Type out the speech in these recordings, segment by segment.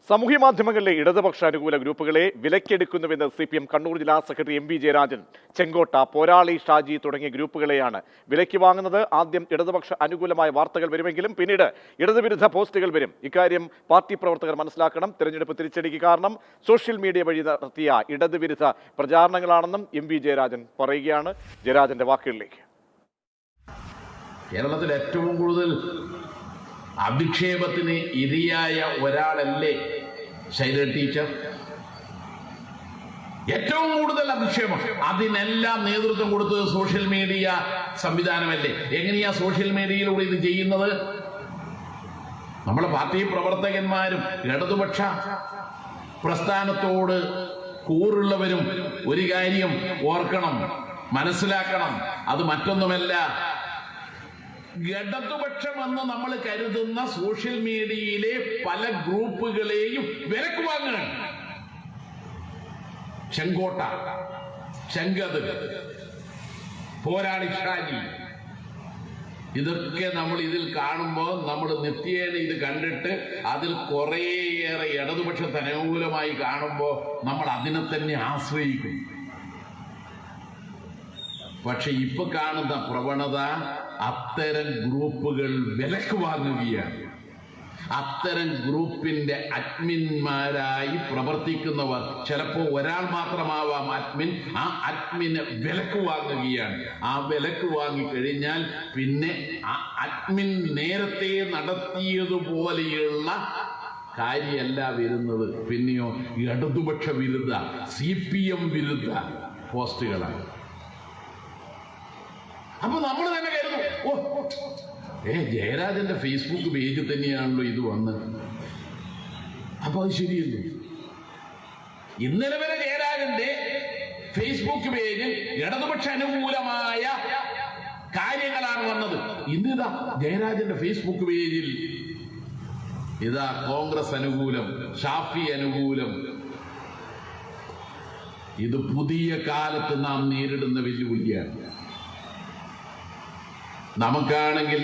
സാമൂഹ്യ മാധ്യമങ്ങളിലെ ഇടതുപക്ഷ അനുകൂല ഗ്രൂപ്പുകളെ വിലക്കെടുക്കുന്നുവെന്ന് CPM കണ്ണൂർ ജില്ലാ സെക്രട്ടറി MV ജയരാജൻ, ചെങ്കോട്ട, പോരാളി ഷാജി തുടങ്ങിയ ഗ്രൂപ്പുകളെയാണ് വിലയ്ക്ക് വാങ്ങുന്നത്. ആദ്യം ഇടതുപക്ഷ അനുകൂലമായ വാർത്തകൾ വരുമെങ്കിലും പിന്നീട് ഇടതുവിരുദ്ധ പോസ്റ്റുകൾ വരും. ഇക്കാര്യം പാർട്ടി പ്രവർത്തകർ മനസ്സിലാക്കണം. തെരഞ്ഞെടുപ്പ് തിരിച്ചടിക്ക് കാരണം സോഷ്യൽ മീഡിയ വഴി നടത്തിയ ഇടതുവിരുദ്ധ പ്രചാരണങ്ങളാണെന്നും MV ജയരാജൻ പറയുകയാണ്. ജയരാജന്റെ വാക്കുകളിലേക്ക്. കേരളത്തിൽ ഏറ്റവും കൂടുതൽ അധിക്ഷേപത്തിന് ഇരയായ ഒരാളല്ലേ ശൈല ടീച്ചർ? ഏറ്റവും കൂടുതൽ അധിക്ഷേപം, അതിനെല്ലാം നേതൃത്വം കൊടുത്തത് സോഷ്യൽ മീഡിയ സംവിധാനമല്ലേ? എങ്ങനെയാ സോഷ്യൽ മീഡിയയിലൂടെ ഇത് ചെയ്യുന്നത്? നമ്മളെ പാർട്ടി പ്രവർത്തകന്മാരും ഇടതുപക്ഷ പ്രസ്ഥാനത്തോട് കൂറുള്ളവരും ഒരു കാര്യം ഓർക്കണം, മനസ്സിലാക്കണം. അത് മറ്റൊന്നുമല്ല, ഇടതുപക്ഷമെന്ന് നമ്മൾ കരുതുന്ന സോഷ്യൽ മീഡിയയിലെ പല ഗ്രൂപ്പുകളെയും വിലക്ക് വാങ്ങുകയാണ്. ചെങ്കോട്ട, ചെങ്കത്, പോരാളി ഷാജി, ഇതൊക്കെ നമ്മൾ ഇതിൽ കാണുമ്പോൾ നമ്മൾ നിത്യേന ഇത് കണ്ടിട്ട് അതിൽ കുറേയേറെ ഇടതുപക്ഷത്തിന് അനുകൂലമായി കാണുമ്പോൾ നമ്മൾ അതിനെ തന്നെ ആശ്രയിക്കും. പക്ഷെ ഇപ്പൊ കാണുന്ന പ്രവണത അത്തരം ഗ്രൂപ്പുകൾ വിലക്ക് വാങ്ങുകയാണ്. അത്തരം ഗ്രൂപ്പിന്റെ അഡ്മിന്മാരായി പ്രവർത്തിക്കുന്നവർ, ചിലപ്പോൾ ഒരാൾ മാത്രമാവാം അഡ്മിൻ, ആ അഡ്മിനെ വിലക്ക് വാങ്ങുകയാണ്. ആ വിലക്ക് വാങ്ങിക്കഴിഞ്ഞാൽ പിന്നെ ആ അഡ്മിൻ നേരത്തെ നടത്തിയതുപോലെയുള്ള കാര്യമല്ല വരുന്നത്, പിന്നെയോ ഇടതുപക്ഷ വിരുദ്ധ CPM വിരുദ്ധ പോസ്റ്റുകളാണ്. അപ്പൊ നമ്മൾ തന്നെ കരുതും, ജയരാജന്റെ ഫേസ്ബുക്ക് പേജ് തന്നെയാണല്ലോ ഇത് വന്നത്, അപ്പൊ അത് ശരിയല്ലേ? ഇന്നലെ വരെ ജയരാജന്റെ ഫേസ്ബുക്ക് പേജിൽ ഇടതുപക്ഷ അനുകൂലമായ കാര്യങ്ങളാണ് വന്നത്. ഇന്നിതാ ജയരാജന്റെ ഫേസ്ബുക്ക് പേജിൽ ഇതാ കോൺഗ്രസ് അനുകൂലം, ഷാഫി അനുകൂലം. ഇത് പുതിയ കാലത്ത് നാം നേരിടുന്ന വെല്ലുവിളിയാണ്. നമുക്കാണെങ്കിൽ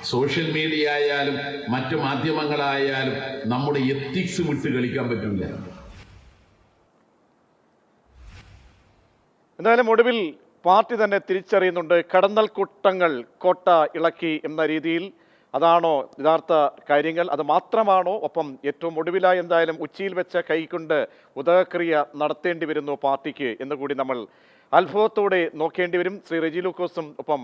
സോഷ്യൽ മീഡിയ ആയാലും മറ്റു മാധ്യമങ്ങളായാലും നമ്മുടെ എത്തിക്സ് വിട്ട് കളിക്കാൻ പറ്റില്ല. എന്തായാലും ഒടുവിൽ പാർട്ടി തന്നെ തിരിച്ചറിയുന്നുണ്ട്, കടന്നൽ കൂട്ടങ്ങൾ കോട്ട ഇളക്കി എന്ന രീതിയിൽ. അതാണോ യഥാർത്ഥ കാര്യങ്ങൾ? അത് മാത്രമാണോ? ഒപ്പം ഏറ്റവും ഒടുവിലായി എന്തായാലും ഉച്ചിയിൽ വെച്ച കൈകൊണ്ട് ഉദകക്രിയ നടത്തേണ്ടി വരുന്നു പാർട്ടിക്ക് എന്നുകൂടി നമ്മൾ അത്ഭുതത്തോടെ നോക്കേണ്ടി വരും. ശ്രീ റെജി ലൂക്കോസും ഒപ്പം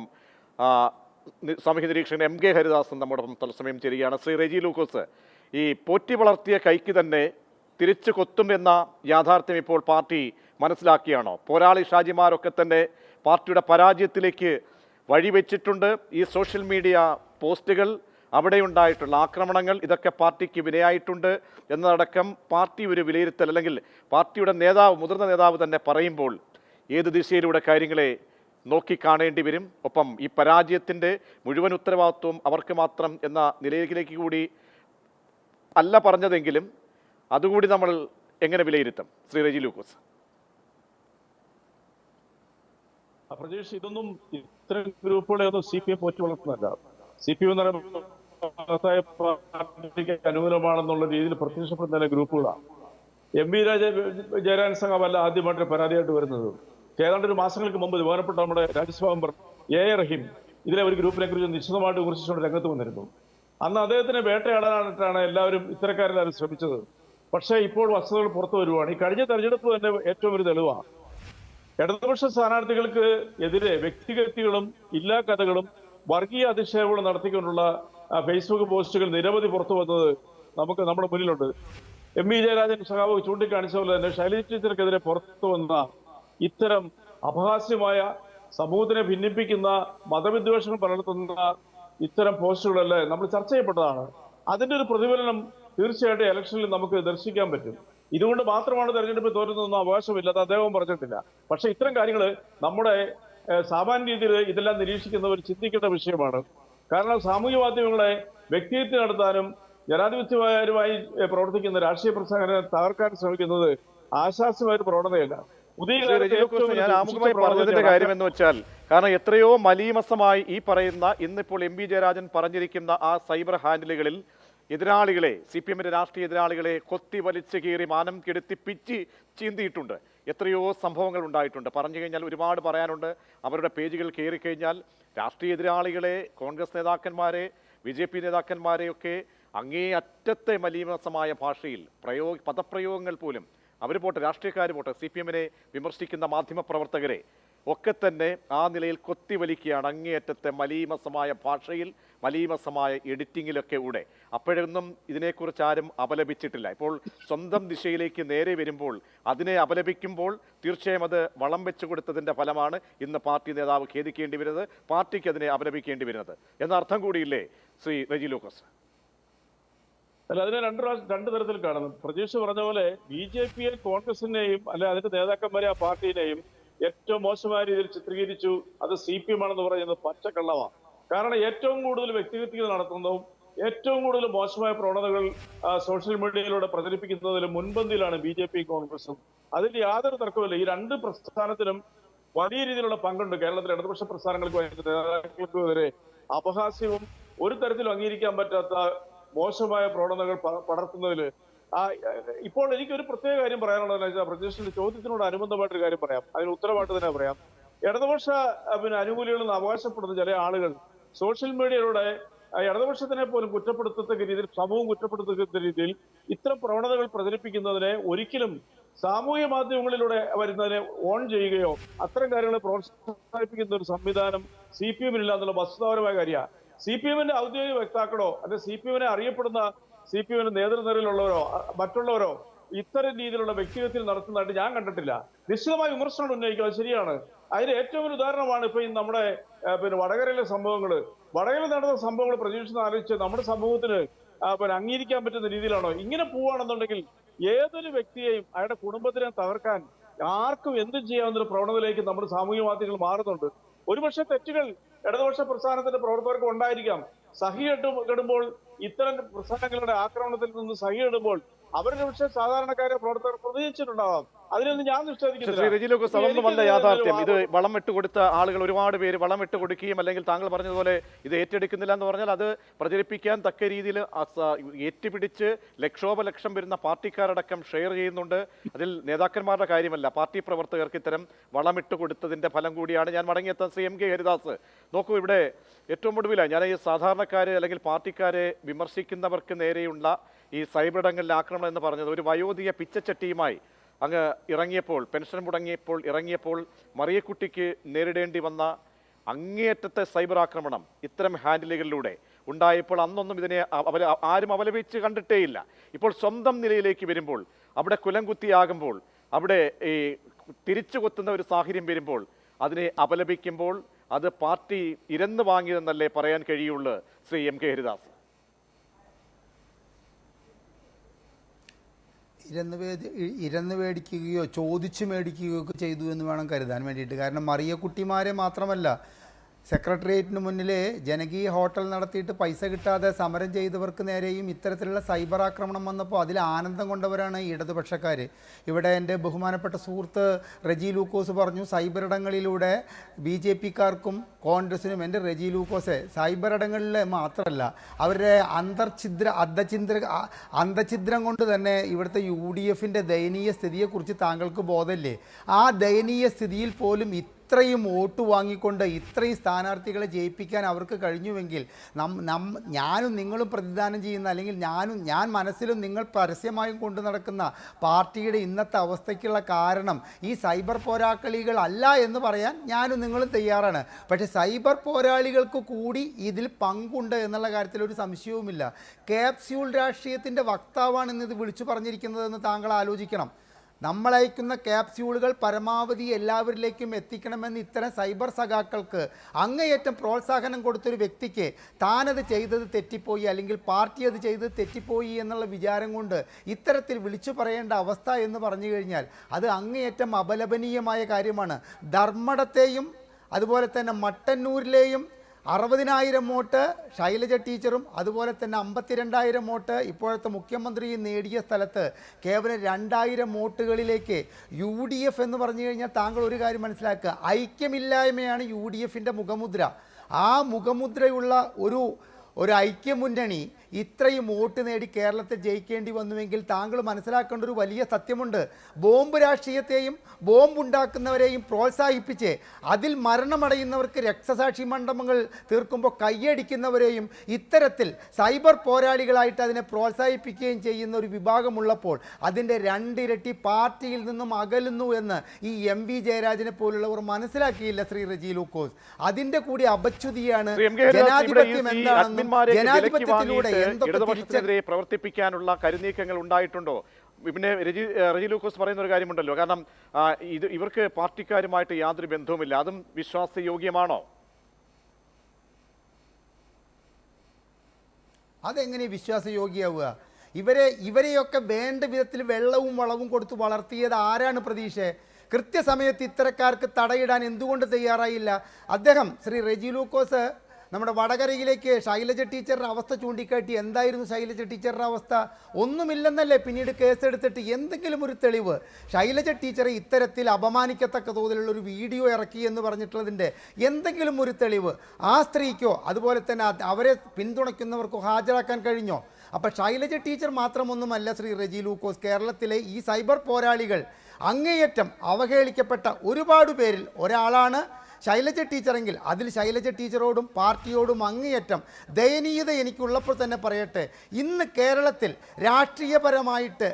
സാമൂഹ്യ നിരീക്ഷകൻ MK ഹരിദാസും നമ്മോടൊപ്പം തത്സമയം ചേരുകയാണ്. ശ്രീ റെജി ലൂക്കോസ്, ഈ പോറ്റി വളർത്തിയ കൈക്ക് തന്നെ തിരിച്ചു കൊത്തും എന്ന യാഥാർത്ഥ്യം ഇപ്പോൾ പാർട്ടി മനസ്സിലാക്കിയാണോ? പോരാളി ഷാജിമാരൊക്കെ തന്നെ പാർട്ടിയുടെ പരാജയത്തിലേക്ക് വഴിവെച്ചിട്ടുണ്ട്. ഈ സോഷ്യൽ മീഡിയ പോസ്റ്റുകൾ, അവിടെയുണ്ടായിട്ടുള്ള ആക്രമണങ്ങൾ, ഇതൊക്കെ പാർട്ടിക്ക് വിനയായിട്ടുണ്ട് എന്നതടക്കം പാർട്ടി ഒരു വിലയിരുത്തൽ, അല്ലെങ്കിൽ പാർട്ടിയുടെ നേതാവ്, മുതിർന്ന നേതാവ് തന്നെ പറയുമ്പോൾ ഏത് ദിശയിലൂടെ കാര്യങ്ങളെ നോക്കിക്കാണേണ്ടി വരും? ഒപ്പം ഈ പരാജയത്തിൻ്റെ മുഴുവൻ ഉത്തരവാദിത്വവും അവർക്ക് മാത്രം എന്ന നിലയിലേക്ക് കൂടി അല്ല പറഞ്ഞതെങ്കിലും അതുകൂടി നമ്മൾ എങ്ങനെ വിലയിരുത്തും? ശ്രീ റെജി ലൂക്കോസ്. പ്രജേഷ്, ഇതൊന്നും ഇത്തരം ഗ്രൂപ്പുകളെ ഒന്നും CPM പോറ്റി വളർത്തുന്നതല്ല. CPM എന്ന് പറയുമ്പോൾ അനുകൂലമാണെന്നുള്ള രീതിയിൽ പ്രത്യക്ഷപ്പെടുന്ന ഗ്രൂപ്പുകളാണ്. MV ജയരാജൻ സംഘമല്ല ആദ്യമായിട്ട് പരാതിയായിട്ട് വരുന്നത്. ഏതാണ്ട് ഒരു മാസങ്ങൾക്ക് മുമ്പ് ബഹുമാനപ്പെട്ട നമ്മുടെ രാജ്യസഭാ മെമ്പർ A റഹീം ഇതിലെ ഒരു ഗ്രൂപ്പിനെ കുറിച്ച് നിശ്ചിതമായിട്ട് വിമർശിച്ചുകൊണ്ട് രംഗത്ത് വന്നിരുന്നു. അന്ന് അദ്ദേഹത്തിനെ വേട്ടയാടാനായിട്ടാണ് എല്ലാവരും ഇത്തരക്കാരെല്ലാവരും ശ്രമിച്ചത്. പക്ഷേ ഇപ്പോൾ വസ്തുതകൾ പുറത്തു വരുവാണ്. ഈ കഴിഞ്ഞ തെരഞ്ഞെടുപ്പ് തന്നെ ഏറ്റവും ഒരു തെളിവാണ്. ഇടതുപക്ഷ സ്ഥാനാർത്ഥികൾക്ക് എതിരെ വ്യക്തിഗതികളും ഇല്ലാ കഥകളും വർഗീയ അധിക്ഷേപങ്ങളും നടത്തിക്കൊണ്ടുള്ള ഫേസ്ബുക്ക് പോസ്റ്റുകൾ നിരവധി പുറത്തു വന്നത് നമുക്ക് നമ്മുടെ മുന്നിലുണ്ട്. MV ജയരാജൻ സഖാവ് ചൂണ്ടിക്കാണിച്ച പോലെ തന്നെ ശൈലജ ടീച്ചർക്കെതിരെ പുറത്തു വന്ന ഇത്തരം അപഹാസ്യമായ, സമൂഹത്തിനെ ഭിന്നിപ്പിക്കുന്ന, മതവിദ്വേഷങ്ങൾ പലർത്തുന്ന ഇത്തരം പോസ്റ്റുകളല്ലേ നമ്മൾ ചർച്ച ചെയ്യപ്പെട്ടതാണ്. അതിന്റെ ഒരു പ്രതിഫലനം തീർച്ചയായിട്ടും ഇലക്ഷനിൽ നമുക്ക് ദർശിക്കാൻ പറ്റും. ഇതുകൊണ്ട് മാത്രമാണ് തെരഞ്ഞെടുപ്പ് തോറ്റുന്നതെന്ന് അവകാശമില്ല, അത് അദ്ദേഹവും പറഞ്ഞിട്ടില്ല. പക്ഷെ ഇത്തരം കാര്യങ്ങൾ നമ്മുടെ സാമാന്യ രീതിയിൽ ഇതെല്ലാം നിരീക്ഷിക്കുന്നവർ ചിന്തിക്കേണ്ട വിഷയമാണ്. കാരണം സാമൂഹ്യ മാധ്യമങ്ങളെ വ്യക്തിത്വം നടത്താനും ജനാധിപത്യപരമായി പ്രവർത്തിക്കുന്ന രാഷ്ട്രീയ പ്രസ്ഥാനങ്ങളെ തകർക്കാൻ ശ്രമിക്കുന്നത് ആശാസ്യമായ ഒരു പ്രവണതയല്ല. ഞാൻ ആമുഖമായി പറഞ്ഞതിന്റെ കാര്യം എന്ന് വെച്ചാൽ, കാരണം എത്രയോ മലീമസമായി ഈ പറയുന്ന ഇന്നിപ്പോൾ MV ജയരാജൻ പറഞ്ഞിരിക്കുന്ന ആ സൈബർ ഹാൻഡിലുകളിൽ എതിരാളികളെ, CPM-ന്റെ രാഷ്ട്രീയ എതിരാളികളെ കൊത്തി വലിച്ചു കീറി മാനം കെടുത്തി പിച്ചി ചീന്തിയിട്ടുണ്ട്. എത്രയോ സംഭവങ്ങൾ ഉണ്ടായിട്ടുണ്ട്. പറഞ്ഞു കഴിഞ്ഞാൽ ഒരുപാട് പറയാനുണ്ട്. അവരുടെ പേജുകൾ കയറിക്കഴിഞ്ഞാൽ രാഷ്ട്രീയ എതിരാളികളെ, കോൺഗ്രസ് നേതാക്കന്മാരെ, BJP നേതാക്കന്മാരെയൊക്കെ അങ്ങേ അറ്റത്തെ മലീമസമായ ഭാഷയിൽ പദപ്രയോഗങ്ങൾ പോലും അവർ പോട്ടെ, രാഷ്ട്രീയക്കാർ പോട്ടെ, CPM-നെ വിമർശിക്കുന്ന മാധ്യമപ്രവർത്തകരെ ഒക്കെ തന്നെ ആ നിലയിൽ കൊത്തിവലിക്കുകയാണ് അങ്ങേയറ്റത്തെ മലീമസമായ ഭാഷയിൽ, മലീമസമായ എഡിറ്റിങ്ങിലൊക്കെ കൂടെ. അപ്പോഴൊന്നും ഇതിനെക്കുറിച്ച് ആരും അപലപിച്ചിട്ടില്ല. ഇപ്പോൾ സ്വന്തം ദിശയിലേക്ക് നേരെ വരുമ്പോൾ, അതിനെ അപലപിക്കുമ്പോൾ തീർച്ചയായും അത് വളം വെച്ചു കൊടുത്തതിൻ്റെ ഫലമാണ് ഇന്ന് പാർട്ടി നേതാവ് ഖേദിക്കേണ്ടി വരുന്നത്, പാർട്ടിക്ക് അതിനെ അപലപിക്കേണ്ടി വരുന്നത് എന്ന അർത്ഥം കൂടിയില്ലേ ശ്രീ റെജി ലൂക്കോസ്? അല്ല, അതിനെ രണ്ട് തരത്തിൽ കാണുന്നു. പ്രതീക്ഷ പറഞ്ഞ പോലെ BJP-യെ, കോൺഗ്രസിനെയും അല്ലെ അതിന്റെ നേതാക്കന്മാരെ, ആ പാർട്ടിനെയും ഏറ്റവും മോശമായ രീതിയിൽ ചിത്രീകരിച്ചു. അത് CPM ആണെന്ന് പറയുന്നത് പച്ചക്കള്ളമാണ്. കാരണം ഏറ്റവും കൂടുതൽ വ്യക്തിഗതികൾ നടത്തുന്നതും ഏറ്റവും കൂടുതൽ മോശമായ പ്രവണതകൾ സോഷ്യൽ മീഡിയയിലൂടെ പ്രചരിപ്പിക്കുന്നതിലും മുൻപന്തിയിലാണ് BJP കോൺഗ്രസും. അതിൽ യാതൊരു തർക്കവുമില്ല. ഈ രണ്ട് പ്രസ്ഥാനത്തിനും വലിയ രീതിയിലുള്ള പങ്കുണ്ട്. കേരളത്തിലെ ഇടതുപക്ഷ പ്രസ്ഥാനങ്ങൾക്കെതിരെ അപഹാസ്യവും ഒരു തരത്തിലും അംഗീകരിക്കാൻ പറ്റാത്ത മോശമായ പ്രവണതകൾ പടർത്തുന്നതിൽ ഇപ്പോൾ എനിക്കൊരു പ്രത്യേക കാര്യം പറയാനുള്ളതെന്ന് വെച്ചാൽ, പ്രതീക്ഷിന്റെ ചോദ്യത്തിനോട് അനുബന്ധമായിട്ടൊരു കാര്യം പറയാം. അതിന് ഉത്തരവായിട്ട് തന്നെ പറയാം. ഇടതുപക്ഷ അനുകൂലികളെന്ന് അവകാശപ്പെടുന്ന ചില ആളുകൾ സോഷ്യൽ മീഡിയയിലൂടെ ഇടതുപക്ഷത്തിനെ പോലും കുറ്റപ്പെടുത്തത്തക്ക രീതിയിൽ, സമൂഹം കുറ്റപ്പെടുത്തക്ക രീതിയിൽ ഇത്തരം പ്രവണതകൾ പ്രചരിപ്പിക്കുന്നതിനെ ഒരിക്കലും സാമൂഹ്യ മാധ്യമങ്ങളിലൂടെ വരുന്നതിനെ ഓൺ ചെയ്യുകയോ അത്തരം കാര്യങ്ങളെ പ്രോത്സാഹിപ്പിക്കുന്ന ഒരു സംവിധാനം CPM-നില്ല എന്നുള്ള വസ്തുതാപരമായ കാര്യമാണ്. CPM-ന്റെ ഔദ്യോഗിക വക്താക്കളോ അല്ലെ CPM-നെ അറിയപ്പെടുന്ന CPM-ന്റെ നേതൃനിരയിലുള്ളവരോ മറ്റുള്ളവരോ ഇത്തരം രീതിയിലുള്ള വ്യക്തിഗതത്തിൽ നടത്തുന്നതായിട്ട് ഞാൻ കണ്ടിട്ടില്ല. നിശ്ചിതമായ വിമർശനങ്ങൾ ഉന്നയിക്കുക, അത് ശരിയാണ്. അതിന് ഏറ്റവും ഒരു ഉദാഹരണമാണ് ഇപ്പൊ നമ്മുടെ വടകരയിലെ സംഭവങ്ങൾ. വടകരയിൽ നടന്ന സംഭവങ്ങൾ പ്രതീക്ഷിച്ച് ആലോചിച്ച് നമ്മുടെ സമൂഹത്തിന് അംഗീകരിക്കാൻ പറ്റുന്ന രീതിയിലാണോ? ഇങ്ങനെ പോവുകയാണെന്നുണ്ടെങ്കിൽ ഏതൊരു വ്യക്തിയെയും അയാളുടെ കുടുംബത്തിനെ തകർക്കാൻ ആർക്കും എന്തും ചെയ്യാവുന്ന പ്രവണതയിലേക്ക് നമ്മുടെ സാമൂഹ്യ മാധ്യമങ്ങൾ മാറുന്നുണ്ട്. ഒരുപക്ഷെ തെറ്റുകൾ ഇടതുപക്ഷ പ്രസ്ഥാനത്തിന്റെ പ്രവർത്തകർക്ക് ഉണ്ടായിരിക്കാം. കെടുമ്പോൾ ഇത്തരം പ്രസ്ഥാനങ്ങളുടെ ആക്രമണത്തിൽ നിന്ന് സഹിയിടുമ്പോൾ അവരുടെ പക്ഷേ സാധാരണക്കാരെ പ്രവർത്തകർ പ്രതികരിച്ചിട്ടുണ്ടാവാം. അതിനൊന്നും ഞാൻ നിഷേധിക്കുന്നില്ല. യാഥാർത്ഥ്യം ഇത് വളം വിട്ടുകൊടുത്ത ആളുകൾ ഒരുപാട് പേര് വളം വിട്ടുകൊടുക്കുകയും അല്ലെങ്കിൽ താങ്കൾ പറഞ്ഞതുപോലെ ഇത് ഏറ്റെടുക്കുന്നില്ല എന്ന് പറഞ്ഞാൽ അത് പ്രചരിപ്പിക്കാൻ തക്ക രീതിയിൽ ഏറ്റുപിടിച്ച് ലക്ഷോപലക്ഷം വരുന്ന പാർട്ടിക്കാരടക്കം ഷെയർ ചെയ്യുന്നുണ്ട്. അതിൽ നേതാക്കന്മാരുടെ കാര്യമല്ല, പാർട്ടി പ്രവർത്തകർക്ക് ഇത്തരം വളമിട്ട് കൊടുത്തതിന്റെ ഫലം കൂടിയാണ്. ഞാൻ മടങ്ങിയെത്താൻ ശ്രീ MK ഹരിദാസ്. നോക്കൂ, ഇവിടെ ഏറ്റവും ഒടുവിലാണ് ഞാൻ ഈ സാധാരണക്കാരെ അല്ലെങ്കിൽ പാർട്ടിക്കാരെ വിമർശിക്കുന്നവർക്ക് നേരെയുള്ള ഈ സൈബറിടങ്ങളിലെ ആക്രമണം എന്ന് പറഞ്ഞത് ഒരു വയോധിക പിച്ചച്ചട്ടിയുമായി അങ്ങ് ഇറങ്ങിയപ്പോൾ, പെൻഷൻ മുടങ്ങിയപ്പോൾ ഇറങ്ങിയപ്പോൾ മറിയക്കുട്ടിക്ക് നേരിടേണ്ടി വന്ന അങ്ങേയറ്റത്തെ സൈബർ ആക്രമണം ഇത്തരം ഹാൻഡിലുകളിലൂടെ ഉണ്ടായപ്പോൾ അന്നൊന്നും ഇതിനെ ആരും അപലപിച്ച് കണ്ടിട്ടേയില്ല. ഇപ്പോൾ സ്വന്തം നിലയിലേക്ക് വരുമ്പോൾ, അവിടെ കുലംകുത്തിയാകുമ്പോൾ, അവിടെ ഈ തിരിച്ചു കൊത്തുന്ന ഒരു സാഹചര്യം വരുമ്പോൾ അതിനെ അപലപിക്കുമ്പോൾ അത് പാർട്ടി ഇരന്ന് വാങ്ങിയതെന്നല്ലേ പറയാൻ കഴിയുള്ളൂ ശ്രീ MK ഹരിദാസ്? ഇരന്ന് മേടിക്കുകയോ ചോദിച്ചു മേടിക്കുകയോ ഒക്കെ ചെയ്തു എന്ന് വേണം കരുതാൻ വേണ്ടിയിട്ട്. കാരണം മറിയക്കുട്ടിമാരെ മാത്രമല്ല, സെക്രട്ടേറിയറ്റിന് മുന്നിലെ ജനകീയ ഹോട്ടൽ നടത്തിയിട്ട് പൈസ കിട്ടാതെ സമരം ചെയ്തവർക്ക് നേരെയും ഇത്തരത്തിലുള്ള സൈബർ ആക്രമണം വന്നപ്പോൾ അതിൽ ആനന്ദം കൊണ്ടവരാണ് ഈ ഇടതുപക്ഷക്കാർ. ഇവിടെ എൻ്റെ ബഹുമാനപ്പെട്ട സുഹൃത്ത് റെജി ലൂക്കോസ് പറഞ്ഞു, സൈബറിടങ്ങളിലൂടെ BJP-ക്കാർക്കും കോൺഗ്രസിനും. എൻ്റെ റെജി ലൂക്കോസ്, സൈബറിടങ്ങളിൽ മാത്രമല്ല അവരുടെ അന്തഛിദ്രം കൊണ്ട് തന്നെ ഇവിടുത്തെ UDF-ന്റെ ദയനീയ സ്ഥിതിയെക്കുറിച്ച് താങ്കൾക്ക് ബോധമില്ലേ? ആ ദയനീയ സ്ഥിതിയിൽ പോലും ഇത്രയും വോട്ട് വാങ്ങിക്കൊണ്ട് ഇത്രയും സ്ഥാനാർത്ഥികളെ ജയിപ്പിക്കാൻ അവർക്ക് കഴിഞ്ഞുവെങ്കിൽ ഞാനും നിങ്ങളും പ്രതിദാനം ചെയ്യുന്ന, അല്ലെങ്കിൽ ഞാൻ മനസ്സിലും നിങ്ങൾ പരസ്യമായും കൊണ്ടു നടക്കുന്ന പാർട്ടിയുടെ ഇന്നത്തെ അവസ്ഥയ്ക്കുള്ള കാരണം ഈ സൈബർ പോരാളികൾ അല്ല എന്ന് പറയാൻ ഞാനും നിങ്ങളും തയ്യാറാണ്. പക്ഷേ സൈബർ പോരാളികൾക്ക് കൂടി ഇതിൽ പങ്കുണ്ട് എന്നുള്ള കാര്യത്തിൽ ഒരു സംശയവുമില്ല. ക്യാപ്സ്യൂൾ രാഷ്ട്രീയത്തിൻ്റെ വക്താവാണ് ഇന്നിത് വിളിച്ചു പറഞ്ഞിരിക്കുന്നതെന്ന് താങ്കൾ ആലോചിക്കണം. നമ്മളയക്കുന്ന ക്യാപ്സ്യൂളുകൾ പരമാവധി എല്ലാവരിലേക്കും എത്തിക്കണമെന്ന് ഇത്തരം സൈബർ സഖാക്കൾക്ക് അങ്ങേയറ്റം പ്രോത്സാഹനം കൊടുത്തൊരു വ്യക്തിക്ക് താനത് ചെയ്തത് തെറ്റിപ്പോയി, അല്ലെങ്കിൽ പാർട്ടി അത് ചെയ്തത് തെറ്റിപ്പോയി എന്നുള്ള വിചാരം കൊണ്ട് ഇത്തരത്തിൽ വിളിച്ചു പറയേണ്ട അവസ്ഥ എന്ന് പറഞ്ഞു കഴിഞ്ഞാൽ അത് അങ്ങേയറ്റം അപലപനീയമായ കാര്യമാണ്. ധർമ്മടത്തെയും അതുപോലെ തന്നെ മട്ടന്നൂരിലെയും 60,000 വോട്ട് ശൈലജ ടീച്ചറും അതുപോലെ തന്നെ 52,000 വോട്ട് ഇപ്പോഴത്തെ മുഖ്യമന്ത്രിയും നേടിയ സ്ഥലത്ത് കേവലം 2,000 വോട്ടുകളിലേക്ക് UDF എന്ന് പറഞ്ഞു കഴിഞ്ഞാൽ താങ്കൾ ഒരു കാര്യം മനസ്സിലാക്കുക, ഐക്യമില്ലായ്മയാണ് UDF-ന്റെ മുഖമുദ്ര. ആ മുഖമുദ്രയുള്ള ഒരു ഐക്യമുന്നണി ഇത്രയും വോട്ട് നേടി കേരളത്തിൽ ജയിക്കേണ്ടി വന്നുവെങ്കിൽ താങ്കൾ മനസ്സിലാക്കേണ്ട ഒരു വലിയ സത്യമുണ്ട്. ബോംബ് രാഷ്ട്രീയത്തെയും ബോംബുണ്ടാക്കുന്നവരെയും പ്രോത്സാഹിപ്പിച്ച് അതിൽ മരണമടയുന്നവർക്ക് രക്തസാക്ഷി മണ്ഡപങ്ങൾ തീർക്കുമ്പോൾ കയ്യടിക്കുന്നവരെയും ഇത്തരത്തിൽ സൈബർ പോരാളികളായിട്ട് അതിനെ പ്രോത്സാഹിപ്പിക്കുകയും ചെയ്യുന്ന ഒരു വിഭാഗമുള്ളപ്പോൾ അതിൻ്റെ രണ്ടിരട്ടി പാർട്ടിയിൽ നിന്നും അകലുന്നു എന്ന് ഈ എം വി ജയരാജനെ പോലുള്ളവർ മനസ്സിലാക്കിയില്ല ശ്രീ റെജി ലൂക്കോസ്. അതിൻ്റെ കൂടി അപച്യുതിയാണ് ജനാധിപത്യം എന്താണെന്നും ജനാധിപത്യത്തിലൂടെ ഇടതുപക്ഷത്തിനെതിരെ പ്രവർത്തിപ്പിക്കാനുള്ള കരുനീക്കങ്ങൾ ഉണ്ടായിട്ടുണ്ടോ? പിന്നെ റെജി ലൂക്കോസ് പറയുന്ന ഒരു കാര്യമുണ്ടല്ലോ, കാരണം ഇവർക്ക് പാർട്ടിക്കാരുമായിട്ട് യാതൊരു ബന്ധവുമില്ല, അതും വിശ്വാസയോഗ്യമാണോ? അതെങ്ങനെ വിശ്വാസയോഗ്യമാവുക? ഇവരെയൊക്കെ വേണ്ട വിധത്തിൽ വെള്ളവും വളവും കൊടുത്ത് വളർത്തിയത് ആരാണ് പ്രതീക്ഷ? കൃത്യസമയത്ത് ഇത്തരക്കാർക്ക് തടയിടാൻ എന്തുകൊണ്ട് തയ്യാറായില്ല അദ്ദേഹം? ശ്രീ റെജി ലൂക്കോസ് നമ്മുടെ വടകരയിലേക്ക് ശൈലജ ടീച്ചറുടെ അവസ്ഥ ചൂണ്ടിക്കാട്ടി. എന്തായിരുന്നു ശൈലജ ടീച്ചറുടെ അവസ്ഥ? ഒന്നുമില്ലെന്നല്ലേ പിന്നീട് കേസെടുത്തിട്ട് എന്തെങ്കിലും ഒരു തെളിവ്? ശൈലജ ടീച്ചറെ ഇത്തരത്തിൽ അപമാനിക്കത്തക്ക തോതിലുള്ള ഒരു വീഡിയോ ഇറക്കി എന്ന് പറഞ്ഞിട്ടുള്ളതിൻ്റെ എന്തെങ്കിലും ഒരു തെളിവ് ആ സ്ത്രീക്കോ അതുപോലെ തന്നെ അവരെ പിന്തുണയ്ക്കുന്നവർക്കോ ഹാജരാക്കാൻ കഴിഞ്ഞോ? അപ്പോൾ ശൈലജ ടീച്ചർ മാത്രമൊന്നുമല്ല ശ്രീ റെജി ലൂക്കോസ്, കേരളത്തിലെ ഈ സൈബർ പോരാളികൾ അങ്ങേയറ്റം അവഹേളിക്കപ്പെട്ട ഒരുപാട് പേരിൽ ഒരാളാണ് ശൈലജ ടീച്ചറെങ്കിൽ അതിൽ ശൈലജ ടീച്ചറോടും പാർട്ടിയോടും അങ്ങേയറ്റം ദയനീയത എനിക്കുള്ളപ്പോൾ തന്നെ പറയട്ടെ, ഇന്ന് കേരളത്തിൽ രാഷ്ട്രീയപരമായിട്ട്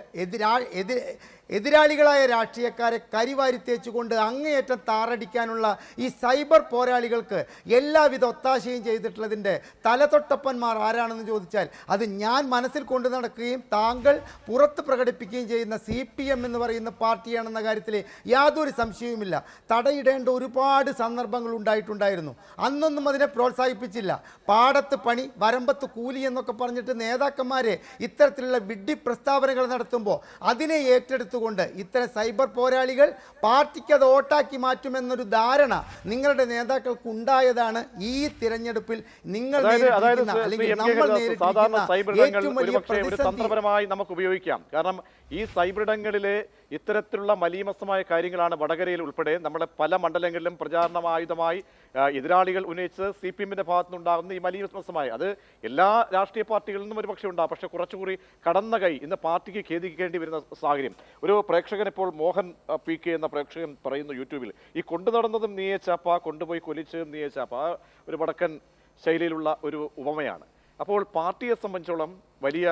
എതിരാളികളായ രാഷ്ട്രീയക്കാരെ കരിവാരിത്തേച്ചുകൊണ്ട് അങ്ങേയറ്റം താറടിക്കാനുള്ള ഈ സൈബർ പോരാളികൾക്ക് എല്ലാവിധ ഒത്താശയും ചെയ്തിട്ടുള്ളതിൻ്റെ തലതൊട്ടപ്പന്മാർ ആരാണെന്ന് ചോദിച്ചാൽ അത് ഞാൻ മനസ്സിൽ കൊണ്ടു നടക്കുകയും താങ്കൾ പുറത്ത് പ്രകടിപ്പിക്കുകയും ചെയ്യുന്ന CPM എന്ന് പറയുന്ന പാർട്ടിയാണെന്ന കാര്യത്തിൽ യാതൊരു സംശയവുമില്ല. തടയിടേണ്ട ഒരുപാട് സന്ദർഭങ്ങൾ ഉണ്ടായിട്ടുണ്ടായിരുന്നു. അന്നൊന്നും അതിനെ പ്രോത്സാഹിപ്പിച്ചില്ല. പാടത്ത് പണി, വരമ്പത്ത് കൂലി എന്നൊക്കെ പറഞ്ഞിട്ട് നേതാക്കന്മാരെ ഇത്തരത്തിലുള്ള വിഡ്ഢി പ്രസ്താവനകൾ നടത്തുമ്പോൾ അതിനെ ഏറ്റെടുത്തുകൊണ്ട് ഇത്തരം സൈബർ പോരാളികൾ പാർട്ടിക്ക് അത് വോട്ടാക്കി മാറ്റുമെന്നൊരു ധാരണ നിങ്ങളുടെ നേതാക്കൾക്ക് ഉണ്ടായതാണ് ഈ തിരഞ്ഞെടുപ്പിൽ നിങ്ങൾ തന്ത്രപരമായി നമുക്ക് ഉപയോഗിക്കാം. കാരണം ഈ സൈബറിടങ്ങളിലെ ഇത്തരത്തിലുള്ള മലീമസമായ കാര്യങ്ങളാണ് വടകരയിൽ ഉൾപ്പെടെ നമ്മുടെ പല മണ്ഡലങ്ങളിലും പ്രചാരണമായുധമായി എതിരാളികൾ ഉന്നയിച്ച് CPM-ന്റെ ഭാഗത്തുനിന്നുണ്ടാകുന്ന ഈ മലീമസമായ അത് എല്ലാ രാഷ്ട്രീയ പാർട്ടികളിൽ നിന്നും ഒരുപക്ഷെ ഉണ്ടാകും. പക്ഷേ കുറച്ചുകൂടി കടന്ന കൈ ഇന്ന് പാർട്ടിക്ക് ഖേദിക്കേണ്ടി വരുന്ന സാഹചര്യം. ഒരു പ്രേക്ഷകൻ ഇപ്പോൾ മോഹൻ PK എന്ന പ്രേക്ഷകൻ പറയുന്നു യൂട്യൂബിൽ, ഈ കൊണ്ടു നടന്നതും നീയച്ചാപ്പ, കൊണ്ടുപോയി കൊലിച്ചതും നീയച്ചാപ്പ, ഒരു വടക്കൻ ശൈലിയിലുള്ള ഒരു ഉപമയാണ്. അപ്പോൾ പാർട്ടിയെ സംബന്ധിച്ചോളം വലിയ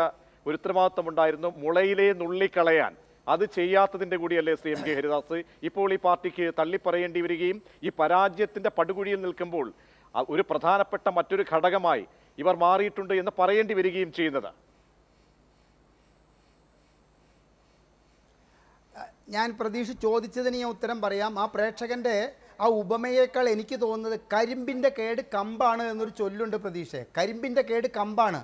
ഒരു ഉത്തരവാദിത്വം ഉണ്ടായിരുന്നു മുളയിലെ നുള്ളിക്കളയാൻ. അത് ചെയ്യാത്തതിൻ്റെ കൂടിയല്ലേ ശ്രീ MK ഹരിദാസ് ഇപ്പോൾ ഈ പാർട്ടിക്ക് തള്ളിപ്പറയേണ്ടി വരികയും ഈ പരാജയത്തിൻ്റെ പടുകുഴിയിൽ നിൽക്കുമ്പോൾ ഒരു പ്രധാനപ്പെട്ട മറ്റൊരു ഘടകമായി ഇവർ മാറിയിട്ടുണ്ട് എന്ന് പറയേണ്ടി വരികയും ചെയ്യുന്നത്? ഞാൻ പ്രതീക്ഷ ചോദിച്ചതിന് ഞാൻ ഉത്തരം പറയാം. ആ പ്രേക്ഷകൻ്റെ ആ ഉപമയേക്കാൾ എനിക്ക് തോന്നുന്നത് കരിമ്പിൻ്റെ കേട് കമ്പാണ് എന്നൊരു ചൊല്ലുണ്ട് പ്രതീക്ഷ. കരിമ്പിൻ്റെ കേട് കമ്പാണ്.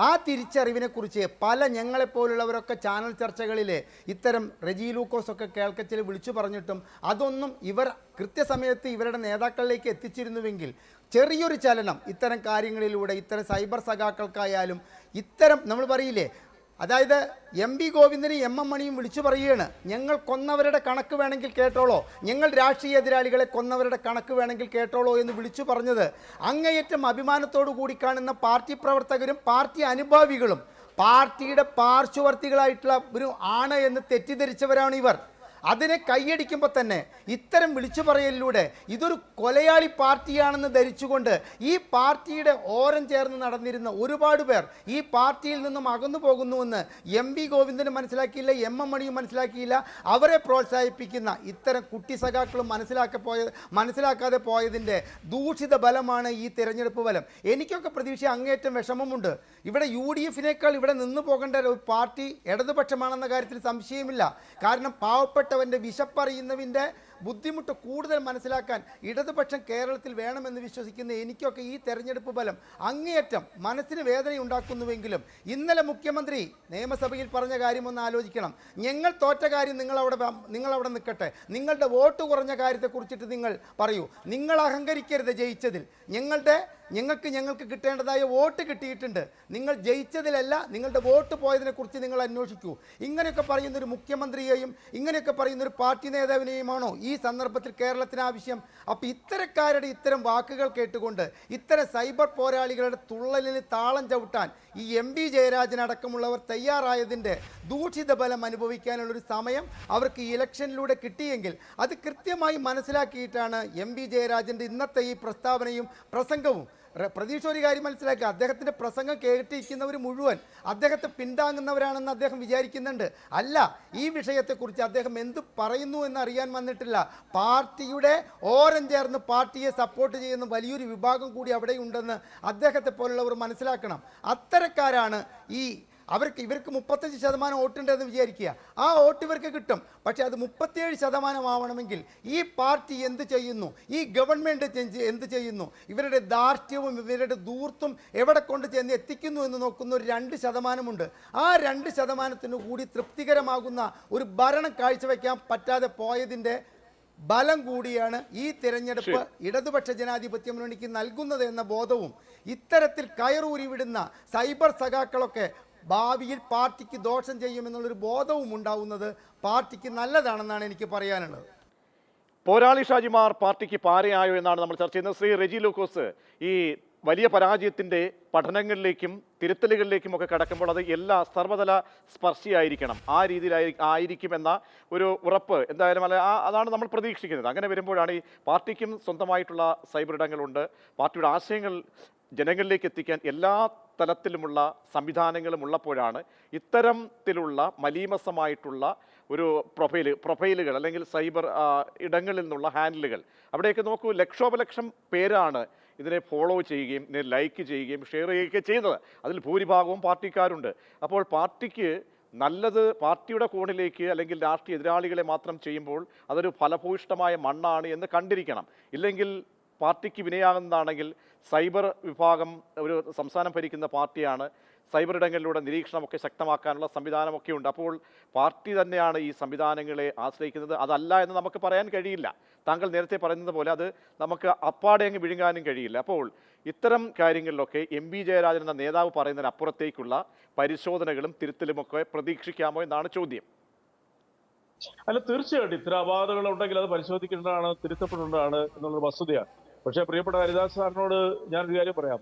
ആ തിരിച്ചറിവിനെക്കുറിച്ച് പല ഞങ്ങളെപ്പോലുള്ളവരൊക്കെ ചാനൽ ചർച്ചകളിൽ ഇത്തരം റെജി ലൂക്കോസൊക്കെ കേൾക്കച്ചിൽ വിളിച്ചു പറഞ്ഞിട്ടും അതൊന്നും ഇവർ കൃത്യസമയത്ത് ഇവരുടെ നേതാക്കളിലേക്ക് എത്തിച്ചിരുന്നുവെങ്കിൽ ചെറിയൊരു ചലനം ഇത്തരം കാര്യങ്ങളിലൂടെ ഇത്തരം സൈബർ സഖാക്കൾക്കായാലും ഇത്തരം നമ്മൾ പറയില്ലേ, അതായത് MB ഗോവിന്ദനും MM മണിയും വിളിച്ചു പറയുകയാണ്, ഞങ്ങൾ കൊന്നവരുടെ കണക്ക് വേണമെങ്കിൽ കേട്ടോളോ, ഞങ്ങൾ രാഷ്ട്രീയ എതിരാളികളെ കൊന്നവരുടെ കണക്ക് വേണമെങ്കിൽ കേട്ടോളോ എന്ന് വിളിച്ചു പറഞ്ഞത് അങ്ങേയറ്റം അഭിമാനത്തോടു കൂടി കാണുന്ന പാർട്ടി പ്രവർത്തകരും പാർട്ടി അനുഭാവികളും പാർട്ടിയുടെ പാർശ്വവർത്തികളായിട്ടുള്ള ഒരു ആണ് എന്ന് തെറ്റിദ്ധരിച്ചവരാണ് ഇവർ. അതിനെ കൈയടിക്കുമ്പോൾ തന്നെ ഇത്തരം വിളിച്ചു പറയലിലൂടെ ഇതൊരു കൊലയാളി പാർട്ടിയാണെന്ന് ധരിച്ചുകൊണ്ട് ഈ പാർട്ടിയുടെ ഓരം ചേർന്ന് നടന്നിരുന്ന ഒരുപാട് പേർ ഈ പാർട്ടിയിൽ നിന്നും അകന്നു പോകുന്നുവെന്ന് MB ഗോവിന്ദനും മനസ്സിലാക്കിയില്ല, MM മണിയും മനസ്സിലാക്കിയില്ല. അവരെ പ്രോത്സാഹിപ്പിക്കുന്ന ഇത്തരം കുട്ടി സഖാക്കളും മനസ്സിലാക്കാതെ പോയതിൻ്റെ ദൂഷിത ബലമാണ് ഈ തിരഞ്ഞെടുപ്പ് ഫലം. എനിക്കൊക്കെ പ്രതീക്ഷ അങ്ങേറ്റം വിഷമമുണ്ട്. ഇവിടെ UDF-നേക്കാൾ ഇവിടെ നിന്നു പോകേണ്ട ഒരു പാർട്ടി ഇടതുപക്ഷമാണെന്ന കാര്യത്തിൽ സംശയമില്ല. കാരണം പാവപ്പെട്ടവൻ്റെ വിശപ്പറിയുന്നതിൻ്റെ ബുദ്ധിമുട്ട് കൂടുതൽ മനസ്സിലാക്കാൻ ഇടതുപക്ഷം കേരളത്തിൽ വേണമെന്ന് വിശ്വസിക്കുന്ന എനിക്കൊക്കെ ഈ തെരഞ്ഞെടുപ്പ് ഫലം അങ്ങേയറ്റം മനസ്സിന് വേദനയുണ്ടാക്കുന്നുവെങ്കിലും ഇന്നലെ മുഖ്യമന്ത്രി നിയമസഭയിൽ പറഞ്ഞ കാര്യം ഒന്ന് ആലോചിക്കണം. ഞങ്ങൾ തോറ്റ കാര്യം നിങ്ങളവിടെ നിൽക്കട്ടെ, നിങ്ങളുടെ വോട്ട് കുറഞ്ഞ കാര്യത്തെക്കുറിച്ചിട്ട് നിങ്ങൾ പറയൂ. നിങ്ങൾ അഹങ്കരിക്കരുത്. ജയിച്ചതിൽ ഞങ്ങൾക്ക് കിട്ടേണ്ടതായ വോട്ട് കിട്ടിയിട്ടുണ്ട്. നിങ്ങൾ ജയിച്ചതിലല്ല, നിങ്ങളുടെ വോട്ട് പോയതിനെക്കുറിച്ച് നിങ്ങൾ അന്വേഷിക്കൂ. ഇങ്ങനെയൊക്കെ പറയുന്നൊരു മുഖ്യമന്ത്രിയെയും ഇങ്ങനെയൊക്കെ പറയുന്നൊരു പാർട്ടി നേതാവിനെയുമാണോ ഈ സന്ദർഭത്തിൽ കേരളത്തിന് ആവശ്യം? അപ്പോൾ ഇത്തരക്കാരുടെ ഇത്തരം വാക്കുകൾ കേട്ടുകൊണ്ട് ഇത്തരം സൈബർ പോരാളികളുടെ തുള്ളലിന് താളം ചവിട്ടാൻ ഈ MV ജയരാജൻ അടക്കമുള്ളവർ തയ്യാറായതിൻ്റെ ദൂഷിത ഫലം അനുഭവിക്കാനുള്ളൊരു സമയം അവർക്ക് ഇലക്ഷനിലൂടെ കിട്ടിയെങ്കിൽ അത് കൃത്യമായി മനസ്സിലാക്കിയിട്ടാണ് MV ജയരാജൻ്റെ ഇന്നത്തെ ഈ പ്രസ്താവനയും പ്രസംഗവും. പ്രതീക്ഷ ഒരു കാര്യം മനസ്സിലാക്കുക, അദ്ദേഹത്തിൻ്റെ പ്രസംഗം കേട്ടിരിക്കുന്നവർ മുഴുവൻ അദ്ദേഹത്തെ പിന്താങ്ങുന്നവരാണെന്ന് അദ്ദേഹം വിചാരിക്കുന്നുണ്ട്. അല്ല, ഈ വിഷയത്തെക്കുറിച്ച് അദ്ദേഹം എന്ത് പറയുന്നു എന്നറിയാൻ വന്നിട്ടില്ല. പാർട്ടിയുടെ ഓരം ചേർന്ന് പാർട്ടിയെ സപ്പോർട്ട് ചെയ്യുന്ന വലിയൊരു വിഭാഗം കൂടി അവിടെയുണ്ടെന്ന് അദ്ദേഹത്തെ പോലുള്ളവർ മനസ്സിലാക്കണം. അത്തരക്കാരാണ് ഇവർക്ക് 35% വോട്ടുണ്ടെന്ന് വിചാരിക്കുക. ആ വോട്ട് ഇവർക്ക് കിട്ടും. പക്ഷേ അത് 37% ആവണമെങ്കിൽ ഈ പാർട്ടി എന്ത് ചെയ്യുന്നു, ഈ ഗവൺമെൻറ് എന്ത് ചെയ്യുന്നു, ഇവരുടെ ധാർഷ്ട്യവും ഇവരുടെ ധൂർത്തും എവിടെ കൊണ്ട് ചെന്ന് എത്തിക്കുന്നു എന്ന് നോക്കുന്ന ഒരു 2% ആ 2% കൂടി തൃപ്തികരമാകുന്ന ഒരു ഭരണം കാഴ്ചവെക്കാൻ പറ്റാതെ പോയതിൻ്റെ ബലം കൂടിയാണ് ഈ തിരഞ്ഞെടുപ്പ് ഇടതുപക്ഷ ജനാധിപത്യ മുന്നണിക്ക് നൽകുന്നത് എന്ന ബോധവും ഇത്തരത്തിൽ കയറൂരി വിടുന്ന സൈബർ സഖാക്കളൊക്കെ ഭാവിയിൽ പാർട്ടിക്ക് ദോഷം ചെയ്യുമെന്നുള്ളൊരു ബോധവും ഉണ്ടാവുന്നത് പാർട്ടിക്ക് നല്ലതാണെന്നാണ് എനിക്ക് പറയാനുള്ളത്. പോരാളി ഷാജിമാർ പാർട്ടിക്ക് പാരയായോ എന്നാണ് നമ്മൾ ചർച്ച ചെയ്യുന്നത്. ശ്രീ റെജി ലൂക്കോസ്, ഈ വലിയ പരാജയത്തിൻ്റെ പഠനങ്ങളിലേക്കും തിരുത്തലുകളിലേക്കും ഒക്കെ കടക്കുമ്പോൾ അത് എല്ലാ സർവ്വതല സ്പർശിയായിരിക്കണം, ആ രീതിയിലായിരിക്കുമെന്ന ഒരു ഉറപ്പ് എന്തായാലും അതാണ് നമ്മൾ പ്രതീക്ഷിക്കുന്നത്. അങ്ങനെ വരുമ്പോഴാണ് ഈ പാർട്ടിക്കും സ്വന്തമായിട്ടുള്ള സൈബർ ഇടങ്ങളുണ്ട്. പാർട്ടിയുടെ ആശയങ്ങൾ ജനങ്ങളിലേക്ക് എത്തിക്കാൻ എല്ലാ തലത്തിലുമുള്ള സംവിധാനങ്ങളും ഉള്ളപ്പോഴാണ് ഇത്തരത്തിലുള്ള മലീമസമായിട്ടുള്ള ഒരു പ്രൊഫൈലുകൾ അല്ലെങ്കിൽ സൈബർ ഇടങ്ങളിൽ നിന്നുള്ള ഹാൻഡിലുകൾ, അവിടെയൊക്കെ നോക്കൂ, ലക്ഷോപലക്ഷം പേരാണ് ഇതിനെ ഫോളോ ചെയ്യുകയും ഇതിനെ ലൈക്ക് ചെയ്യുകയും ഷെയർ ചെയ്യുകയൊക്കെ ചെയ്യുന്നത്. അതിൽ ഭൂരിഭാഗവും പാർട്ടിക്കാരുണ്ട്. അപ്പോൾ പാർട്ടിക്ക് നല്ലത് പാർട്ടിയുടെ കോണിലേക്ക് അല്ലെങ്കിൽ രാഷ്ട്രീയ എതിരാളികളെ മാത്രം ചെയ്യുമ്പോൾ അതൊരു ഫലഭൂയിഷ്ടമായ മണ്ണാണ് എന്ന് കണ്ടിരിക്കണം. ഇല്ലെങ്കിൽ പാർട്ടിക്ക് വിനയാകുന്നതാണെങ്കിൽ സൈബർ വിഭാഗം ഒരു സംസ്ഥാനം ഭരിക്കുന്ന പാർട്ടിയാണ്. സൈബർ ഇടങ്ങളിലൂടെ നിരീക്ഷണമൊക്കെ ശക്തമാക്കാനുള്ള സംവിധാനമൊക്കെ ഉണ്ട്. അപ്പോൾ പാർട്ടി തന്നെയാണ് ഈ സംവിധാനങ്ങളെ ആശ്രയിക്കുന്നത്. അതല്ല എന്ന് നമുക്ക് പറയാൻ കഴിയില്ല. താങ്കൾ നേരത്തെ പറയുന്നത് പോലെ അത് നമുക്ക് അപ്പാടെ അങ്ങ് വിഴുങ്ങാനും കഴിയില്ല. അപ്പോൾ ഇത്തരം കാര്യങ്ങളിലൊക്കെ MV ജയരാജൻ എന്ന നേതാവ് പറയുന്നതിനപ്പുറത്തേക്കുള്ള പരിശോധനകളും തിരുത്തലുമൊക്കെ പ്രതീക്ഷിക്കാമോ എന്നാണ് ചോദ്യം. അല്ല, തീർച്ചയായിട്ടും ഇത്തരം അപാകതകൾ ഉണ്ടെങ്കിൽ അത് പരിശോധിക്കേണ്ടതാണ്, തിരുത്തപ്പെടേണ്ടതാണ് എന്നുള്ളൊരു വസ്തുതയാണ്. പക്ഷേ പ്രിയപ്പെട്ട ഹരിദാസ് സാറിനോട് ഞാനൊരു കാര്യം പറയാം.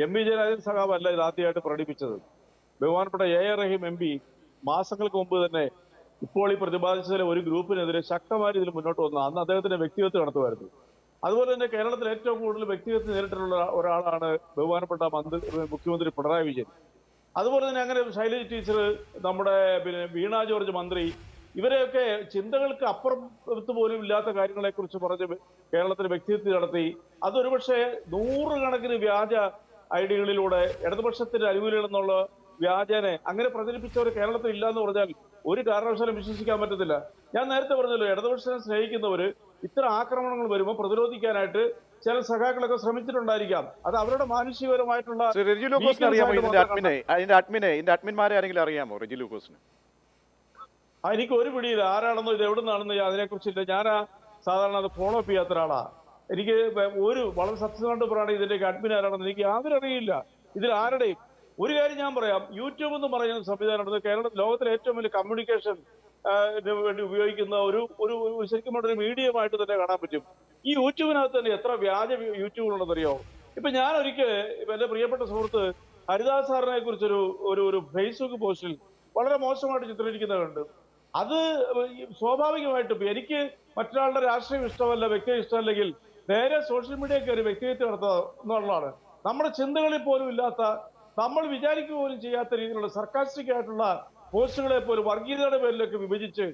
MV ജയരാജൻ സഖാവ് അല്ല ഇത് ആദ്യമായിട്ട് പ്രകടിപ്പിച്ചത്. ബഹുമാനപ്പെട്ട AR റഹീം MP മാസങ്ങൾക്ക് മുമ്പ് തന്നെ ഇപ്പോൾ ഈ പ്രതിപാദിച്ചതിലെ ഒരു ഗ്രൂപ്പിനെതിരെ ശക്തമായ ഇതിൽ മുന്നോട്ട് വന്നു. അന്ന് അദ്ദേഹത്തിന്റെ വ്യക്തിഗത നടത്തുമായിരുന്നു. അതുപോലെ തന്നെ കേരളത്തിൽ ഏറ്റവും കൂടുതൽ വ്യക്തിഗത നേരിട്ടുള്ള ഒരാളാണ് ബഹുമാനപ്പെട്ട മുഖ്യമന്ത്രി പിണറായി വിജയൻ. അതുപോലെ തന്നെ അങ്ങനെ ശൈലജ ടീച്ചർ, നമ്മുടെ വീണ ജോർജ് മന്ത്രി, ഇവരെയൊക്കെ ചിന്തകൾക്ക് അപ്പുറത്ത് പോലും ഇല്ലാത്ത കാര്യങ്ങളെക്കുറിച്ച് പറഞ്ഞ് കേരളത്തിൽ വ്യക്തിത്വം നടത്തി. അതൊരുപക്ഷെ 100 കണക്കിന് വ്യാജ ഐഡിയകളിലൂടെ ഇടതുപക്ഷത്തിന്റെ അനുകൂലികളെന്നുള്ള വ്യാജനെ അങ്ങനെ പ്രചരിപ്പിച്ചവർ കേരളത്തിൽ ഇല്ല എന്ന് പറഞ്ഞാൽ ഒരു കാരണവശാലും വിശ്വസിക്കാൻ പറ്റത്തില്ല. ഞാൻ നേരത്തെ പറഞ്ഞല്ലോ, ഇടതുപക്ഷത്തെ സ്നേഹിക്കുന്നവർ ഇത്തരം ആക്രമണങ്ങൾ വരുമ്പോൾ പ്രതിരോധിക്കാനായിട്ട് ചില സഖാക്കളൊക്കെ ശ്രമിച്ചിട്ടുണ്ടായിരിക്കാം. അത് അവരുടെ മാനുഷികപരമായിട്ടുള്ള അഡ്മിന്മാരെ ആരെങ്കിലും അറിയാമോ റെജി ലൂക്കോസിന്? എനിക്ക് ഒരു പിടിയില്ല, ആരാണെന്നോ ഇത് എവിടെ നിന്നാണെന്നോ അതിനെക്കുറിച്ചില്ല. ഞാൻ സാധാരണ അത് ഫോളോ അപ്പ് ചെയ്യാത്ത ഒരാളാ. എനിക്ക് വളരെ സത്യസന്ധമായിട്ട് പറയുകയാണെങ്കിൽ ഇതിന്റെയൊക്കെ അഡ്മിൻ ആരാണെന്ന് എനിക്ക് യാതൊരു അറിയില്ല. ഇതിൽ ആരുടെയും ഒരു കാര്യം ഞാൻ പറയാം, യൂട്യൂബ് എന്ന് പറയുന്ന സംവിധാനമാണ് കേരളത്തിൽ ലോകത്തിലെ ഏറ്റവും വലിയ കമ്മ്യൂണിക്കേഷൻ വേണ്ടി ഉപയോഗിക്കുന്ന ഒരു ശരിക്കും ഒരു മീഡിയമായിട്ട് തന്നെ കാണാൻ പറ്റും. ഈ യൂട്യൂബിനകത്ത് തന്നെ എത്ര വ്യാജ യൂട്യൂബുകളുണ്ടെന്നറിയോ? ഇപ്പൊ ഞാൻ ഒരിക്കൽ എന്റെ പ്രിയപ്പെട്ട സുഹൃത്ത് ഹരിദാസ് സാറിനെ കുറിച്ചൊരു ഒരു ഫേസ്ബുക്ക് പോസ്റ്റിൽ വളരെ മോശമായിട്ട് ചിത്രീകരിക്കുന്നതുണ്ട്. അത് സ്വാഭാവികമായിട്ടും എനിക്ക് മറ്റൊരാളുടെ രാഷ്ട്രീയം ഇഷ്ടമല്ല, വ്യക്തി ഇഷ്ടമല്ലെങ്കിൽ നേരെ സോഷ്യൽ മീഡിയ കയറി വ്യക്തിഗത നടത്തുക എന്നുള്ളതാണ്. നമ്മുടെ ചിന്തകളിൽ പോലും ഇല്ലാത്ത, നമ്മൾ വിചാരിക്കുക പോലും ചെയ്യാത്ത രീതിയിലുള്ള സർക്കാസ്റ്റിക് ആയിട്ടുള്ള പോസ്റ്റുകളെ പോലും വർഗീയതയുടെ പേരിലൊക്കെ വിഭജിച്ച്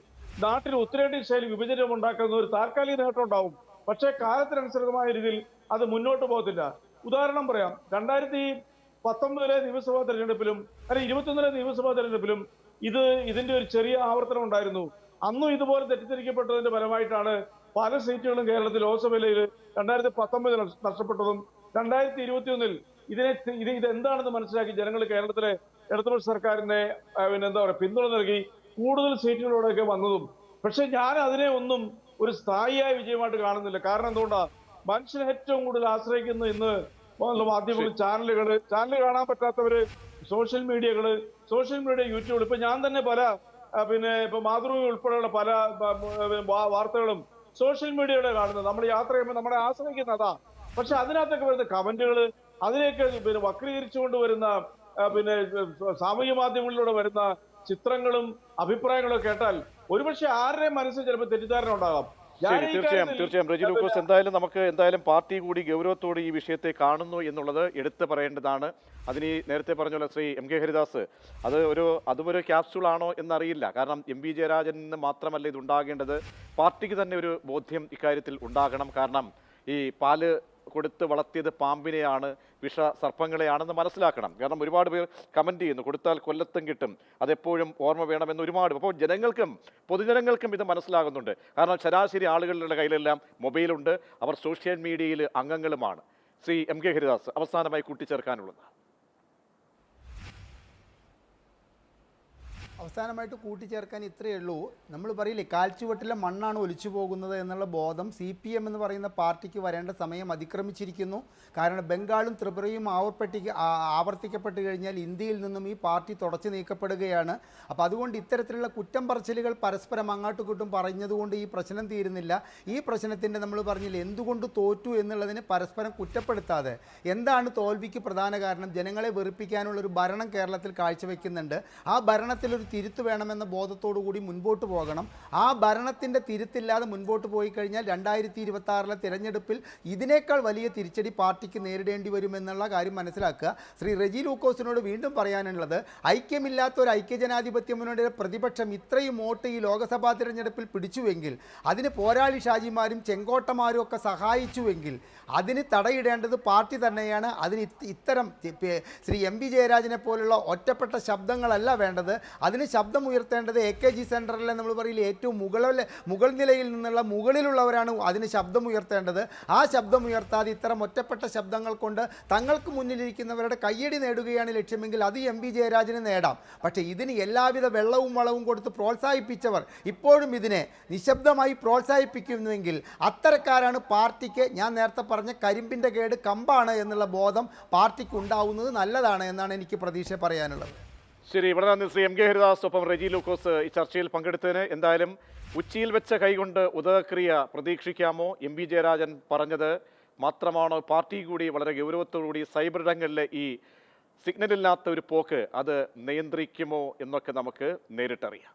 നാട്ടിൽ ഉത്തരേന്ത്യൻ ശൈലി വിഭജനം ഉണ്ടാക്കുന്ന ഒരു താൽക്കാലിക നേട്ടം ഉണ്ടാവും. പക്ഷേ കാലത്തിനനുസൃതമായ രീതിയിൽ അത് മുന്നോട്ട് പോകത്തില്ല. ഉദാഹരണം പറയാം, 2019 നിയമസഭാ തെരഞ്ഞെടുപ്പിലും അല്ലെങ്കിൽ 21 നിയമസഭാ തെരഞ്ഞെടുപ്പിലും ഇതിന്റെ ഒരു ചെറിയ ആവർത്തനം ഉണ്ടായിരുന്നു. അന്നും ഇതുപോലെ തെറ്റിദ്ധരിക്കപ്പെട്ടതിന്റെ ഫലമായിട്ടാണ് പല സീറ്റുകളും കേരളത്തിൽ ലോക്സഭയിൽ 2019 നഷ്ടപ്പെട്ടതും 2021 ഇതെന്താണെന്ന് മനസ്സിലാക്കി ജനങ്ങൾ കേരളത്തിലെ ഇടതുപക്ഷ സർക്കാരിനെ പിന്തുണ നൽകി കൂടുതൽ സീറ്റുകളോടെയൊക്കെ വന്നതും. പക്ഷെ ഞാൻ അതിനെ ഒന്നും ഒരു സ്ഥായിയായ വിജയമായിട്ട് കാണുന്നില്ല. കാരണം എന്തുകൊണ്ടാണ്? മനുഷ്യനെ ഏറ്റവും കൂടുതൽ ആശ്രയിക്കുന്ന ഇന്ന് മാധ്യമങ്ങൾ, ചാനൽ കാണാൻ പറ്റാത്തവര്, സോഷ്യൽ മീഡിയ, യൂട്യൂബ്. ഇപ്പൊ ഞാൻ തന്നെ പല ഇപ്പൊ മാതൃഭൂമി ഉൾപ്പെടെയുള്ള പല വാർത്തകളും സോഷ്യൽ മീഡിയയുടെ കാണുന്നത്. നമ്മൾ യാത്ര ചെയ്യുമ്പോൾ നമ്മളെ ആശ്രയിക്കുന്ന അതാ. പക്ഷെ അതിനകത്തൊക്കെ വരുന്ന കമന്റുകൾ, അതിനെയൊക്കെ പിന്നെ വക്രീകരിച്ചുകൊണ്ട് വരുന്ന പിന്നെ സാമൂഹ്യ മാധ്യമങ്ങളിലൂടെ വരുന്ന ചിത്രങ്ങളും അഭിപ്രായങ്ങളും കേട്ടാൽ ഒരുപക്ഷെ ആരുടെയും മനസ്സിൽ ചിലപ്പോൾ തെറ്റിദ്ധാരണ ഉണ്ടാകാം. ശരി, തീർച്ചയായും റെജി ലൂക്കോസ്, എന്തായാലും പാർട്ടി കൂടി ഗൗരവത്തോടെ ഈ വിഷയത്തെ കാണുന്നു എന്നുള്ളത് എടുത്തു പറയേണ്ടതാണ്. അതിന് നേരത്തെ പറഞ്ഞ ശ്രീ എം കെ ഹരിദാസ്, അതും ഒരു ക്യാപ്സ്യൂൾ ആണോ എന്നറിയില്ല. കാരണം എം വി ജയരാജന് മാത്രമല്ല ഇത് ഉണ്ടാകേണ്ടത്, പാർട്ടിക്ക് തന്നെ ഒരു ബോധ്യം ഇക്കാര്യത്തിൽ ഉണ്ടാകണം. കാരണം ഈ പാല് കൊടുത്ത് വളർത്തിയത് പാമ്പിനെയാണ്, വിഷസർപ്പങ്ങളെയാണെന്ന് മനസ്സിലാക്കണം. കാരണം ഒരുപാട് പേർ കമൻറ്റ് ചെയ്യുന്നു, കൊടുത്താൽ കൊല്ലത്തും കിട്ടും, അതെപ്പോഴും ഓർമ്മ വേണമെന്ന് ഒരുപാട്. അപ്പോൾ പൊതുജനങ്ങൾക്കും ഇത് മനസ്സിലാകുന്നുണ്ട്. കാരണം ശരാശരി ആളുകളുടെ കയ്യിലെല്ലാം മൊബൈലുണ്ട്, അവർ സോഷ്യൽ മീഡിയയിൽ അംഗങ്ങളുമാണ്. ശ്രീ എം കെ ഹരിദാസ്, അവസാനമായി കൂട്ടിച്ചേർക്കാനുള്ളത്. അവസാനമായിട്ട് കൂട്ടിച്ചേർക്കാൻ ഇത്രയേ ഉള്ളൂ. നമ്മൾ പറയില്ലേ, കാൽച്ചുവട്ടിലെ മണ്ണാണ് ഒലിച്ചു പോകുന്നത് എന്നുള്ള ബോധം CPM എന്ന് പറയുന്ന പാർട്ടിക്ക് വരേണ്ട സമയം അതിക്രമിച്ചിരിക്കുന്നു. കാരണം ബംഗാളും ത്രിപുരയും ആവർത്തിക്കപ്പെട്ട് കഴിഞ്ഞാൽ ഇന്ത്യയിൽ നിന്നും ഈ പാർട്ടി തുടച്ചു നീക്കപ്പെടുകയാണ്. അപ്പോൾ അതുകൊണ്ട് ഇത്തരത്തിലുള്ള കുറ്റം പറച്ചിലുകൾ പരസ്പരം അങ്ങോട്ടും ഇങ്ങോട്ടും പറഞ്ഞതുകൊണ്ട് ഈ പ്രശ്നം തീരുന്നില്ല. ഈ പ്രശ്നത്തിൻ്റെ നമ്മൾ പറഞ്ഞില്ലേ, എന്തുകൊണ്ട് തോറ്റു എന്നുള്ളതിന് പരസ്പരം കുറ്റപ്പെടുത്താതെ എന്താണ് തോൽവിക്ക് പ്രധാന കാരണം, ജനങ്ങളെ വെറുപ്പിക്കാനുള്ളൊരു ഭരണം കേരളത്തിൽ കാഴ്ചവെക്കുന്നുണ്ട്. ആ ഭരണത്തിലൊരു തിരുത്ത് വേണമെന്ന ബോധത്തോടു കൂടി മുൻപോട്ട് പോകണം. ആ ഭരണത്തിൻ്റെ തിരുത്തില്ലാതെ മുൻപോട്ട് പോയി കഴിഞ്ഞാൽ 2026 തിരഞ്ഞെടുപ്പിൽ ഇതിനേക്കാൾ വലിയ തിരിച്ചടി പാർട്ടിക്ക് നേരിടേണ്ടി വരുമെന്നുള്ള കാര്യം മനസ്സിലാക്കുക. ശ്രീ റെജി ലൂക്കോസിനോട് വീണ്ടും പറയാനുള്ളത്, ഐക്യമില്ലാത്ത ഒരു ഐക്യജനാധിപത്യ മുന്നണിയുടെ പ്രതിപക്ഷം ഇത്രയും വോട്ട് ഈ ലോക്സഭാ തിരഞ്ഞെടുപ്പിൽ പിടിച്ചുവെങ്കിൽ, അതിന് പോരാളി ഷാജിമാരും ചെങ്കോട്ടമാരും ഒക്കെ സഹായിച്ചുവെങ്കിൽ അതിന് തടയിടേണ്ടത് പാർട്ടി തന്നെയാണ്. അതിന് ഇത്തരം ശ്രീ എം വി ജയരാജനെ പോലുള്ള ഒറ്റപ്പെട്ട ശബ്ദങ്ങളല്ല വേണ്ടത്. അതിന് ശബ്ദം ഉയർത്തേണ്ടത് AKG സെൻറ്ററിലെ നമ്മൾ പറയില്ല, ഏറ്റവും മുകൾ നിലയിൽ നിന്നുള്ള മുകളിലുള്ളവരാണ് അതിന് ശബ്ദം ഉയർത്തേണ്ടത്. ആ ശബ്ദം ഉയർത്താതെ ഇത്തരം ഒറ്റപ്പെട്ട ശബ്ദങ്ങൾ കൊണ്ട് തങ്ങൾക്ക് മുന്നിലിരിക്കുന്നവരുടെ കയ്യടി നേടുകയാണ് ലക്ഷ്യമെങ്കിൽ അത് എം വി ജയരാജന് നേടാം. പക്ഷേ ഇതിന് എല്ലാവിധ വെള്ളവും വളവും കൊടുത്ത് പ്രോത്സാഹിപ്പിച്ചവർ ഇപ്പോഴും ഇതിനെ നിശബ്ദമായി പ്രോത്സാഹിപ്പിക്കുന്നുവെങ്കിൽ അത്തരക്കാരാണ് പാർട്ടിക്ക്, ഞാൻ നേരത്തെ പറഞ്ഞ കരിമ്പിൻ്റെ കേട് കമ്പാണ് എന്നുള്ള ബോധം പാർട്ടിക്ക് ഉണ്ടാവുന്നത് നല്ലതാണ് എന്നാണ് എനിക്ക് പ്രതീക്ഷ പറയാനുള്ളത്. ശരി, ഇവിടെ നന്ദി ശ്രീ എം കെ ഹരിദാസ്, ഒപ്പം റെജി ലൂക്കോസ് ഈ ചർച്ചയിൽ പങ്കെടുത്തതിന്. എന്തായാലും ഉച്ചിയിൽ വെച്ച കൈകൊണ്ട് ഉദകക്രിയ പ്രതീക്ഷിക്കാമോ? എം വി ജയരാജൻ പറഞ്ഞത് മാത്രമാണോ? പാർട്ടി കൂടി വളരെ ഗൗരവത്തോടുകൂടി സൈബർ ഇടങ്ങളിലെ ഈ സിഗ്നലില്ലാത്ത ഒരു പോക്ക് അത് നിയന്ത്രിക്കുമോ എന്നൊക്കെ നമുക്ക് നേരിട്ടറിയാം.